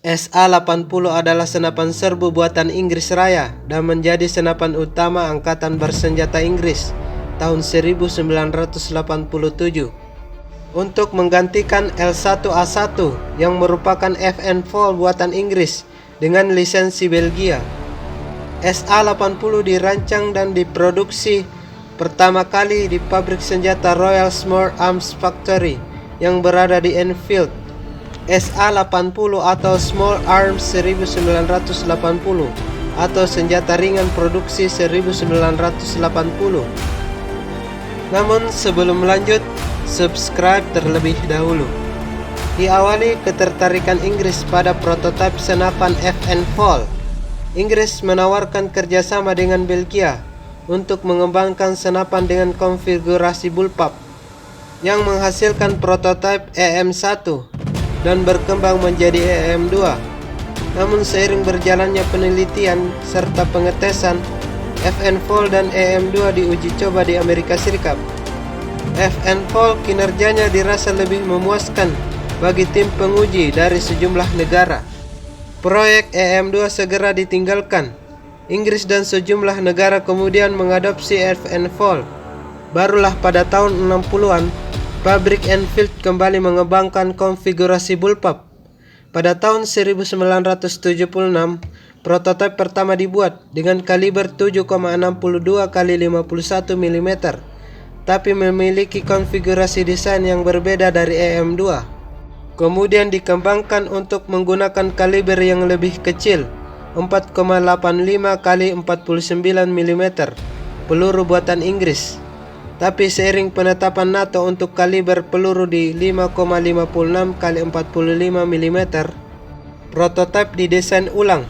SA-80 adalah senapan serbu buatan Inggris Raya dan menjadi senapan utama Angkatan Bersenjata Inggris tahun 1987 untuk menggantikan L1A1 yang merupakan FN Vol buatan Inggris dengan lisensi Belgia. SA-80 dirancang dan diproduksi pertama kali di pabrik senjata Royal Small Arms Factory yang berada di Enfield. SA-80 atau Small Arms 1980 atau senjata ringan produksi 1980. Namun sebelum lanjut, subscribe terlebih dahulu. Diawali ketertarikan Inggris pada prototipe senapan FN Vol. Inggris menawarkan kerjasama dengan Belgia untuk mengembangkan senapan dengan konfigurasi bullpup yang menghasilkan prototipe EM1 dan berkembang menjadi EM2. Namun seiring berjalannya penelitian serta pengetesan, FN Vol dan EM2 diuji coba di Amerika Serikat. FN Vol kinerjanya dirasa lebih memuaskan bagi tim penguji dari sejumlah negara. Proyek EM2 segera ditinggalkan. Inggris dan sejumlah negara kemudian mengadopsi FN Vol. Barulah pada tahun 60-an, pabrik Enfield kembali mengembangkan konfigurasi bullpup. Pada tahun 1976, prototipe pertama dibuat dengan kaliber 7,62 x 51 mm, tapi memiliki konfigurasi desain yang berbeda dari EM2. Kemudian dikembangkan untuk menggunakan kaliber yang lebih kecil, 4,85 x 49 mm, peluru buatan Inggris. Tapi seiring penetapan NATO untuk kaliber peluru di 5,56 x 45 mm, prototipe didesain ulang.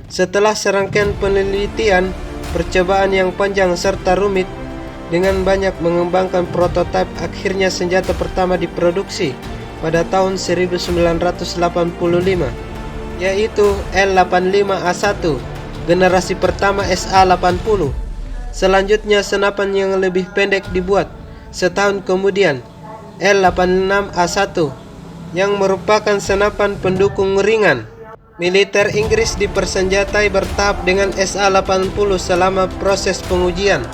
Setelah serangkaian penelitian, percobaan yang panjang serta rumit, dengan banyak mengembangkan prototipe, akhirnya senjata pertama diproduksi pada tahun 1985, yaitu L85A1, generasi pertama SA-80. Selanjutnya senapan yang lebih pendek dibuat setahun kemudian, L86A1, yang merupakan senapan pendukung ringan. Militer Inggris dipersenjatai bertahap dengan SA-80 selama proses pengujian.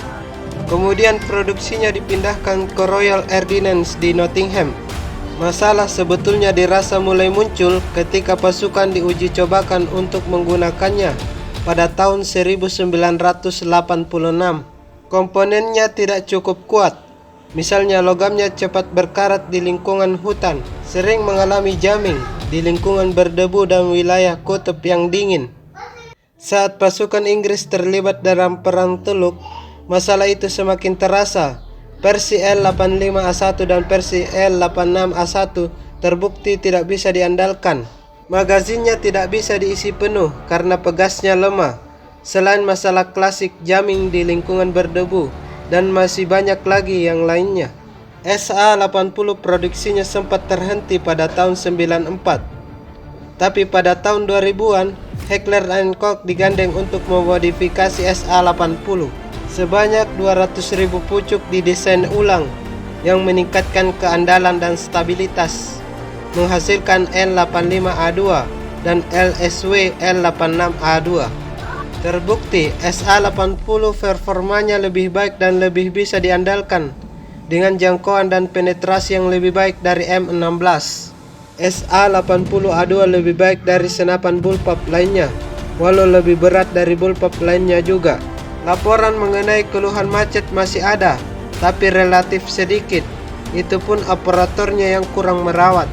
Kemudian produksinya dipindahkan ke Royal Ordnance di Nottingham. Masalah sebetulnya dirasa mulai muncul ketika pasukan diuji cobakan untuk menggunakannya pada tahun 1986. Komponennya tidak cukup kuat. Misalnya logamnya cepat berkarat di lingkungan hutan, sering mengalami jamming di lingkungan berdebu dan wilayah kutub yang dingin. Saat pasukan Inggris terlibat dalam perang Teluk, masalah itu semakin terasa. Versi L85A1 dan versi L86A1 terbukti tidak bisa diandalkan. Magazinnya tidak bisa diisi penuh karena pegasnya lemah. Selain masalah klasik jamming di lingkungan berdebu, dan masih banyak lagi yang lainnya. SA-80 produksinya sempat terhenti pada tahun 94. Tapi pada tahun 2000-an, Heckler & Koch digandeng untuk memodifikasi SA-80. Sebanyak 200.000 pucuk didesain ulang yang meningkatkan keandalan dan stabilitas, menghasilkan L85A2 dan LSW L86A2. Terbukti SA-80 performanya lebih baik dan lebih bisa diandalkan, dengan jangkauan dan penetrasi yang lebih baik dari M16. SA-80A2 lebih baik dari senapan bullpup lainnya, walau lebih berat dari bullpup lainnya juga. Laporan mengenai keluhan macet masih ada, tapi relatif sedikit. Itu pun operatornya yang kurang merawat.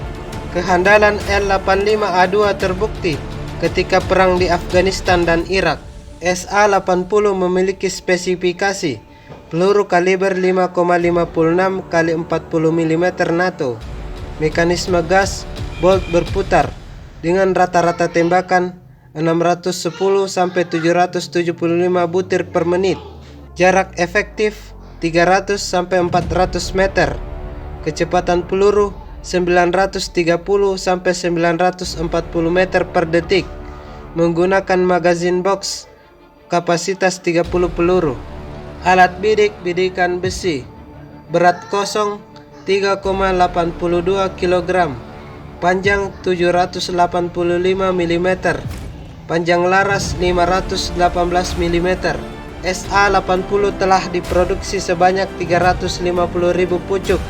Kehandalan L85A2 terbukti ketika perang di Afghanistan dan Irak. SA-80 memiliki spesifikasi peluru kaliber 5,56 x 40 mm NATO, mekanisme gas bolt berputar dengan rata-rata tembakan 610 sampai 775 butir per menit, jarak efektif 300 sampai 400 meter, kecepatan peluru 930 sampai 940 meter per detik, menggunakan magazin box kapasitas 30 peluru. Alat bidik bidikan besi, berat kosong 3,82 kg, panjang 785 mm, panjang laras 518 mm. SA-80 telah diproduksi sebanyak 350.000 pucuk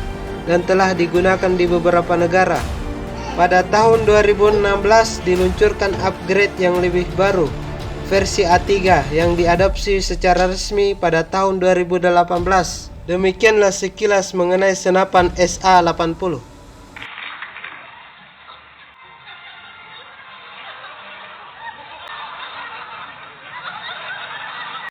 dan telah digunakan di beberapa negara. Pada tahun 2016 diluncurkan upgrade yang lebih baru, versi A3 yang diadopsi secara resmi pada tahun 2018. Demikianlah sekilas mengenai senapan SA-80.